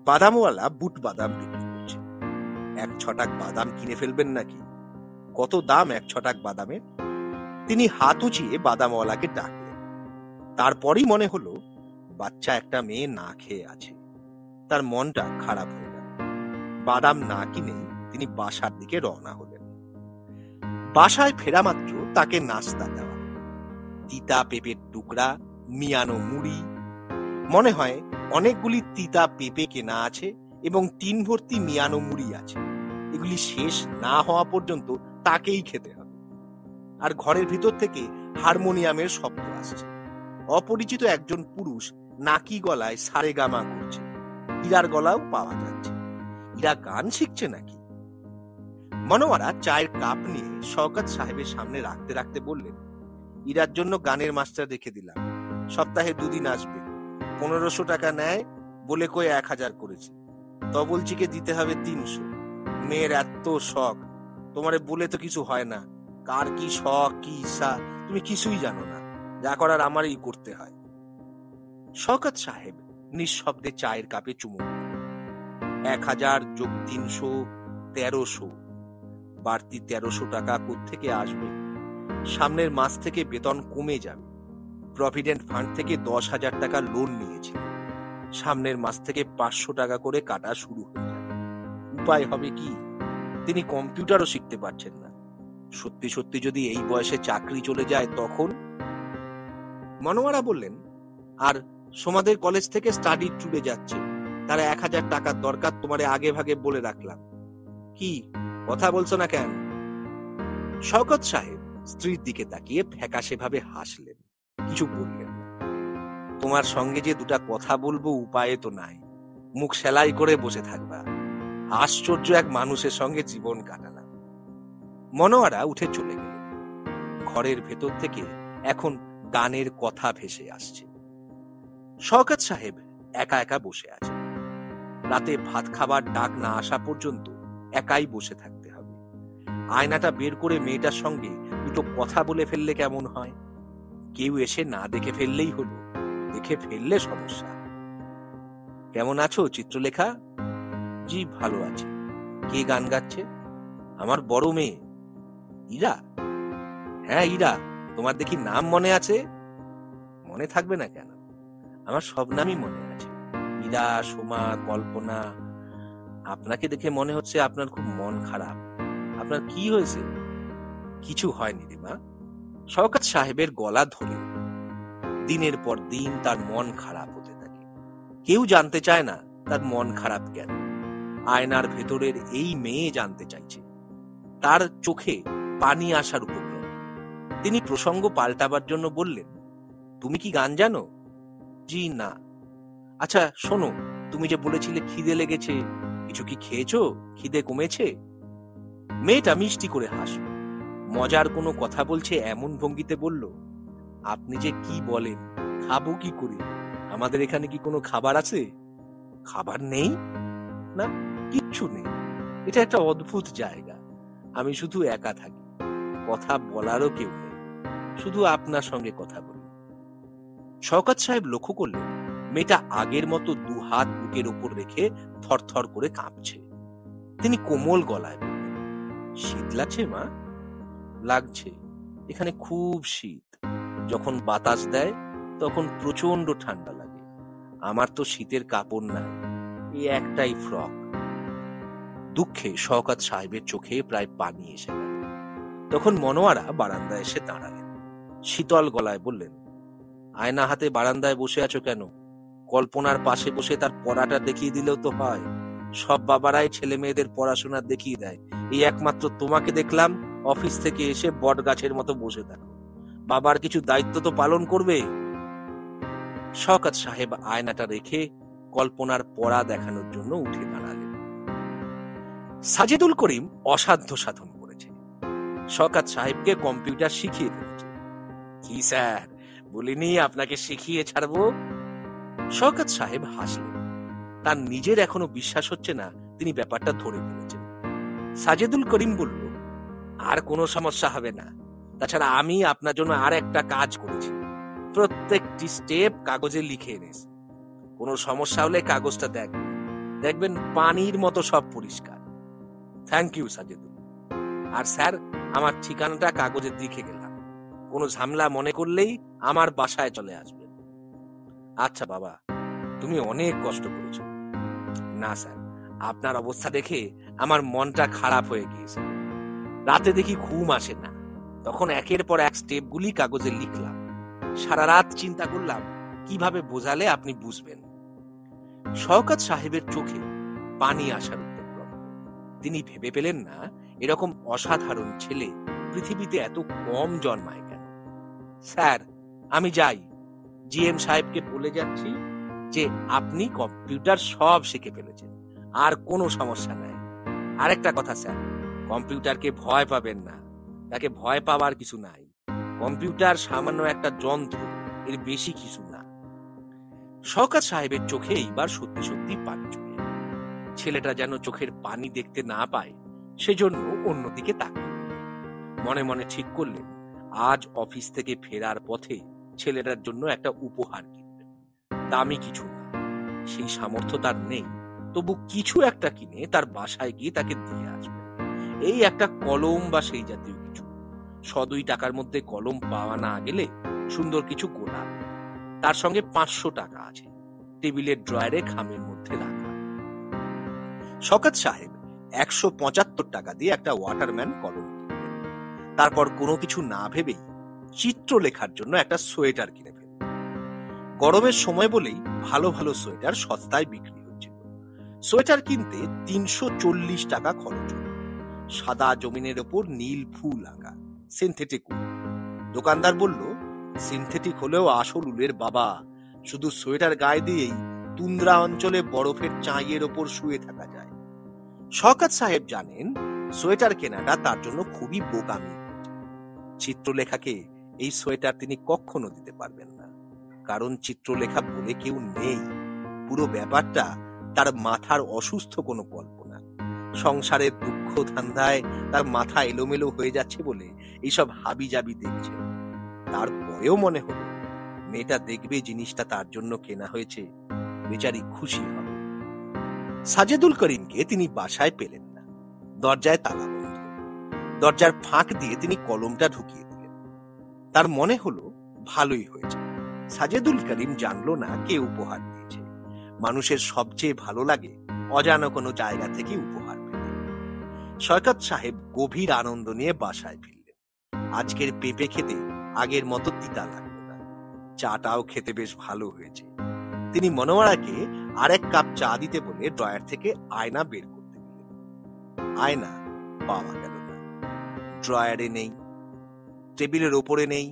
বাদামওয়ালা বুট বাদাম বিক্রি করছে। 1 ছটাক বাদাম কিনে ফেলবেন নাকি? কত দাম 1 ছটাক বাদামের? তিনি হাত উঁচিয়ে বাদামওয়ালাকে ডাকলেন। তারপরই মনে হলো বাচ্চা একটা মেয়ে না খেয়ে আছে। তার মনটা খারাপ হয়ে গেল। বাদাম না কিনে তিনি বাসার দিকে রওনা হলেন। বাসায় ফেরা মাত্র তাকে নাস্তা দেওয়া হলো। তিতা পেঁপের টুকরা, মিয়ানো মুড়ি। মনে হয় অনেকগুলি তিতা পেঁপে কেনা আছে এবং টিন ভর্তি মিয়ানো মুড়ি আছে। এগুলি শেষ না হওয়া পর্যন্ত তাকেই খেতে হবে। আর ঘরের ভিতর থেকে হারমোনিয়ামের শব্দ আসছে। অপরিচিত একজন পুরুষ নাকি গলায় সারেগামা করছে। ইরার গলাও পাওয়া যাচ্ছে। ইরা গান শিখছে নাকি? মনোয়ারা চায়ের কাপ নিয়ে শওকত সাহেবের সামনে রাখতে রাখতে বললেন, ইরার জন্য গানের মাস্টার রেখে দিলাম। সপ্তাহে 2 দিন আসবে। 1500 টাকা নেয় বলে কই 1000 করেছি। তবলচিকে দিতে হবে 300। মেয়ের এত শখ, তোমারে বলে তো কিছু হয় না। কার কি শখ কি ইচ্ছা তুমি কিছুই জানো না। যা করার আমারই করতে হয়। শওকত সাহেব নিঃশব্দে চায়ের কাপে চুমুক দিলেন। 1000 যোগ 300, 1300। বাড়তি 1300 টাকা কোত্থেকে আসবে? সামনের মাস থেকে বেতন কমে যাবে। প্রভিডেন্ট ফান্ড থেকে 10,000 টাকা লোন নিয়েছিল। সামনের মাস থেকে 500 টাকা করে কাটা শুরু হয়ে যাবে। উপায় হবে কি? তিনি কম্পিউটারও শিখতে পারছেন না। সত্যি সত্যি যদি এই বয়সে চাকরি চলে যায় তখন? মনোয়ারা বললেন, আর সোমাদের কলেজ থেকে স্টাডি ট্যুরে যাচ্ছে। তারা 1000 টাকার দরকার, তোমারে আগে ভাগে বলে রাখলাম। কি কথা বলছো না কেন? শওকত সাহেব স্ত্রীর দিকে তাকিয়ে ফ্যাকাশে ভাবে হাসলেন, কিছু বললেন না। তোমার সঙ্গে যে 2টা কথা বলবো উপায়ে তো নাই। মুখ সেলাই করে বসে থাকবা। আশ্চর্য এক মানুষের সঙ্গে জীবন কাটালাম। মনোয়ারা উঠে চলে গেলেন। ঘরের ভেতর থেকে এখন গানের কথা ভেসে আসছে। শওকত সাহেব একা একা বসে আছেন। রাতে ভাত খাবার ডাক না আসা পর্যন্ত একাই বসে থাকতে হবে। আয়নাটা বের করে মেয়েটার সঙ্গে 2টো কথা বলে ফেললে কেমন হয়? কেউ এসে না দেখে ফেললেই হলো। দেখে ফেললে সমস্যা। কেমন আছো চিত্রলেখা? জি ভালো আছি। কে গান গাচ্ছে? আমার বড় মেয়ে ইরা। হ্যাঁ ইরা, তোমার দেখি নাম মনে আছে? মনে থাকবে না কেন? আমার সব নামই মনে আছে। ইরা, সোমা, কল্পনা। আপনাকে দেখে মনে হচ্ছে আপনার খুব মন খারাপ। আপনার কি হয়েছে? কিছু হয়নি রে মা। শওকত সাহেবের গলা ধরে। দিনের পর দিন তার মন খারাপ হতে থাকে। কেউ জানতে চায় না তার মন খারাপ কেন। আয়নার ভেতরের এই মেয়ে জানতে চাইছে। তার চোখে পানি আসার উপক্রম। তিনি প্রসঙ্গ পাল্টাবার জন্য বললেন, তুমি কি গান জানো? জি না। আচ্ছা শোনো, তুমি যে বলেছিলে খিদে লেগেছে, কিছু কি খেয়েছো? খিদে কমেছে? মেয়েটা মিষ্টি করে হাসল। মজার কোনো কথা বলছে এমন ভঙ্গিতে বলল, আপনি যে কি বলেন, খাবো কি করে? আমাদের এখানে কি কোনো খাবার আছে? খাবার নেই? না, কিচ্ছু নেই। এটা একটা অদ্ভুত জায়গা। আমি শুধু একা থাকি। কথা বলারও কেউ নেই। শুধু আপনার সঙ্গে কথা বলি। শওকত সাহেব লক্ষ্য করলেন মেয়েটা আগের মতো 2 হাত বুকের উপর রেখে থরথর করে কাঁপছে। তিনি কোমল গলায় বললেন, শীত লাগছে মা? লাগছে। এখানে খুব শীত। যখন বাতাস দেয় তখন প্রচন্ড ঠান্ডা লাগে। আমার তো শীতের কাপড় নাই, এই একটাই ফ্রক। দুঃখে শওকত সাহেবের চোখে প্রায় পানি এসে গেল। তখন মনোয়ারা বারান্দায় এসে দাঁড়ালেন। শীতল গলায় বললেন, আয়না হাতে বারান্দায় বসে আছো কেন? কল্পনার পাশে বসে তার পড়াটা দেখিয়ে দিলেও তো হয়। সব বাবারাই ছেলে মেয়েদের পড়াশোনা দেখিয়ে দেয়, এই একমাত্র তোমাকে দেখলাম অফিস থেকে এসে বট গাছের মতো বসে থাকো। বাবার কিছু দায়িত্ব তো পালন করবে। শওকত সাহেব আয়নাটা রেখে কল্পনার পড়া দেখানোর জন্য উঠে দাঁড়ালেন। সাজেদুল করিম অসাধ্য সাধন করেছে, শওকত সাহেবকে কম্পিউটার শিখিয়ে ফেলেছে। কি স্যার, বলিনি আপনাকে শিখিয়ে ছাড়বো? শওকত সাহেব হাসলেন। তার নিজের এখনো বিশ্বাস হচ্ছে না তিনি ব্যাপারটা ধরে ফেলেছেন। সাজেদুল করিম বলল, আর কোনো সমস্যা হবে না। তাছাড়া আমি আপনার জন্য আর একটা কাজ করেছি, প্রত্যেকটি স্টেপ কাগজে লিখে এনেছি। কোনো সমস্যা হলে কাগজটা দেখবেন, দেখবেন পানির মতো সব পরিষ্কার। Thank you Sajedul. আর স্যার, আমার ঠিকানাটা কাগজে লিখে গেলাম, কোনো ঝামেলা মনে করলেই আমার বাসায় চলে আসবেন। আচ্ছা বাবা, তুমি অনেক কষ্ট করেছো। না স্যার, আপনার অবস্থা দেখে আমার মনটা খারাপ হয়ে গিয়েছে। রাতে দেখি ঘুম আসে না, তখন একের পর এক স্টেপগুলি কাগজে লিখলাম। সারা রাত চিন্তা করলাম কিভাবে বোঝালে আপনি বুঝবেন। শওকত সাহেবের চোখে পানি আসার উপক্রম। তিনি ভেবে পেলেন না এরকম অসাধারণ ছেলে পৃথিবীতে এত কম জন্মায় কেন। স্যার, আমি যাই, জিএম সাহেবকে বলে যাচ্ছি যে আপনি কম্পিউটার সব শিখে ফেলেছেন, আর কোনো সমস্যা নাই। আরেকটা কথা স্যার, কম্পিউটারকে ভয় পাবেন না, তাকে ভয় পাওয়ার কিছু নাই। কম্পিউটার সামান্য একটা যন্ত্র, এর বেশি কিছু না। শওকত সাহেবের চোখে এইবার সত্যি সত্যি পানি চলে এলো। ছেলেটা যেন চোখের পানি দেখতে না পায়, সেজন্য অন্যদিকে তাকিয়ে রইলেন। মনে মনে ঠিক করলেন আজ অফিস থেকে ফেরার পথে ছেলেটার জন্য একটা উপহার কিনবেন। দামি কিছু না, সেই সামর্থ্য তার নেই, তবু কিছু একটা কিনে তার বাসায় গিয়ে তাকে দিয়ে আসবেন। এই একটা কলম বা সেই জাতীয় কিছু। 100-2 টাকার মধ্যে কলম পাওয়া না গেলে সুন্দর কিছু গোলাপ। তার সঙ্গে 500 টাকা আছে, টেবিলের ড্রয়ারে খামের মধ্যে রাখা। শওকত সাহেব 175 টাকা দিয়ে একটা ওয়াটারম্যান কলম কিনলেন। তারপর কোনো কিছু না ভেবেই চিত্র লেখার জন্য একটা সোয়েটার কিনে ফেললেন। গরমের সময় বলেই ভালো ভালো সোয়েটার সস্তায় বিক্রি হচ্ছিল। সোয়েটার কিনতে 340 টাকা খরচ হলো। সাদা জমিনের ওপর নীল ফুল আঁকা, সিনথেটিক উল। দোকানদার বলল, সিনথেটিক হলেও আসল উলের বাবা, শুধু সোয়েটার গায়ে দিয়েই তুন্দ্রা অঞ্চলে বরফের চাঁইয়ের ওপর শুয়ে থাকা যায়। শওকত সাহেব জানেন সোয়েটার কেনাটা তার জন্য খুবই বোকামি। চিত্রলেখাকে এই সোয়েটার তিনি কখনো দিতে পারবেন না, কারণ চিত্রলেখা বলে কেউ নেই। পুরো ব্যাপারটা তার মাথার অসুস্থ কোনো কল্পনা। সংসারের দুঃখ ধান্দায় তার মাথা এলোমেলো হয়ে যাচ্ছে বলে এইসব হাবিজাবি দেখছে। তারপরেও মনে হলো মেয়েটা দেখবে জিনিসটা তার জন্য কেনা হয়েছে, বেচারি খুশি হবে। সাজেদুল করিমকে তিনি বাসায় পেলেন না, দরজায় তালা বন্ধ। দরজার ফাঁক দিয়ে তিনি কলমটা ঢুকিয়ে দিলেন। তার মনে হলো ভালোই হয়েছে। সাজেদুল করিম জানলো না কে উপহার দিয়েছে। মানুষের সবচেয়ে ভালো লাগে অজানা কোনো জায়গা থেকে উপহার পেতে। শওকত সাহেব গভীর আনন্দ নিয়ে বাসায় ফিরলেন। আজকের পেঁপে খেতে আগের মতো তিতা লাগলো না, চাটাও খেতে বেশ ভালো হয়েছে। তিনি মনোয়ারাকে আরেক কাপ চা দিতে বলে ড্রয়ার থেকে আয়না বের করতে দিলেন। আয়না পাওয়া গেল না। ড্রয়ারে নেই, টেবিলের ওপরে নেই,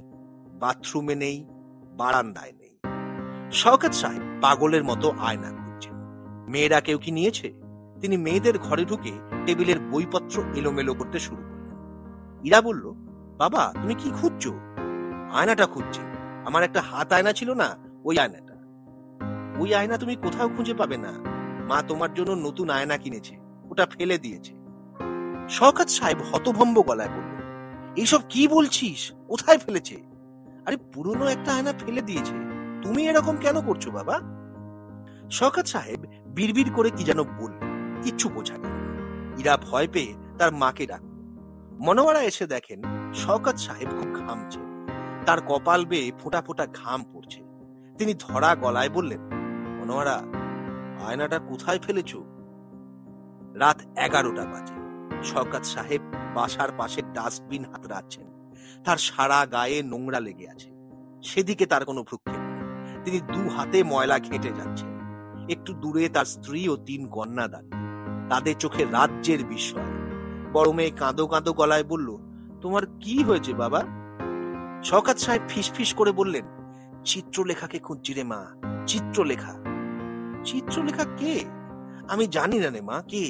বাথরুমে নেই, বারান্দায় নেই। শওকত সাহেব পাগলের মতো আয়না খুঁজছেন। মেয়েরা কেউ কি নিয়েছে? তিনি মেয়েদের ঘরে ঢুকে টেবিলের বইপত্র এলোমেলো করতে শুরু করলেন। ইরা বলল, বাবা তুমি কি খুঁজছো? আয়নাটা খুঁজছি, আমার একটা হাত আয়না ছিল না, ওই আয়নাটা। ওই আয়না তুমি কোথাও খুঁজে পাবে না, মা তোমার জন্য নতুন আয়না কিনেছে, ওটা ফেলে দিয়েছে। শওকত সাহেব হতভম্ব গলায় বললেন, এইসব কি বলছিস? কোথায় ফেলেছে? আরে পুরনো একটা আয়না ফেলে দিয়েছে, তুমি এরকম কেন করছো বাবা? শওকত সাহেব বিড়বিড় করে কি যেন বললেন, কিচ্ছু বোঝা গেল না। ইরা ভয় পেয়ে তার মাকে ডাকল। মনোয়ারা এসে দেখেন শওকত সাহেব খুব ঘামছে, তার কপাল বেয়ে ফোঁটা ফোঁটা ঘাম পড়ছে। তিনি ধরা গলায় বললেন, মনোয়ারা, আয়নাটা কোথায় ফেলেছ? রাত 11টা বাজে। শওকত সাহেব বাসার পাশে ডাস্টবিন হাতড়াচ্ছেন। তার সারা গায়ে নোংরা লেগে আছে। সেদিকে তার কোনো ভ্রুক্ষেপ নেই। তিনি 2 হাতে ময়লা ঘেঁটে যাচ্ছেন। একটু দূরে তার স্ত্রী ও 3 কন্যা দাঁড়িয়ে, তাদের চোখে রাজ্যের বিস্ময়। বড় মেয়ে কাঁদো কাঁদো গলায় বলল, তোমার কি হয়েছে বাবা? শওকত সাহেব ফিসফিস করে বললেন, চিত্রলেখাকে খুঁজছি রে মা, চিত্রলেখা। চিত্রলেখা কে? আমি জানি না রে মা, কে?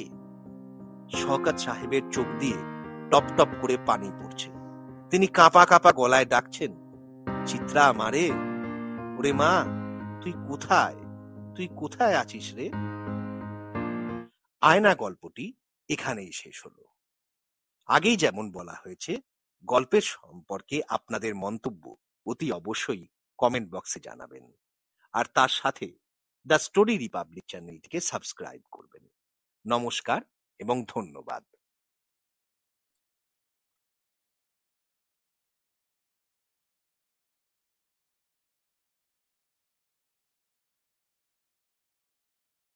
শওকত সাহেবের চোখ দিয়ে টপ টপ করে পানি পড়ছে। তিনি কাঁপা কাঁপা গলায় ডাকছেন, চিত্রা মারে, ওরে মা, তুই কোথায়? তুই কোথায় আছিস রে? আয়না গল্পটি এখানেই শেষ হলো। আগেই যেমন বলা হয়েছে, গল্পের সম্পর্কে আপনাদের মন্তব্য অতি অবশ্যই কমেন্ট বক্সে জানাবেন, আর তার সাথে দ্য স্টোরি রিপাবলিক চ্যানেলটিকে সাবস্ক্রাইব করবেন। নমস্কার এবং ধন্যবাদ।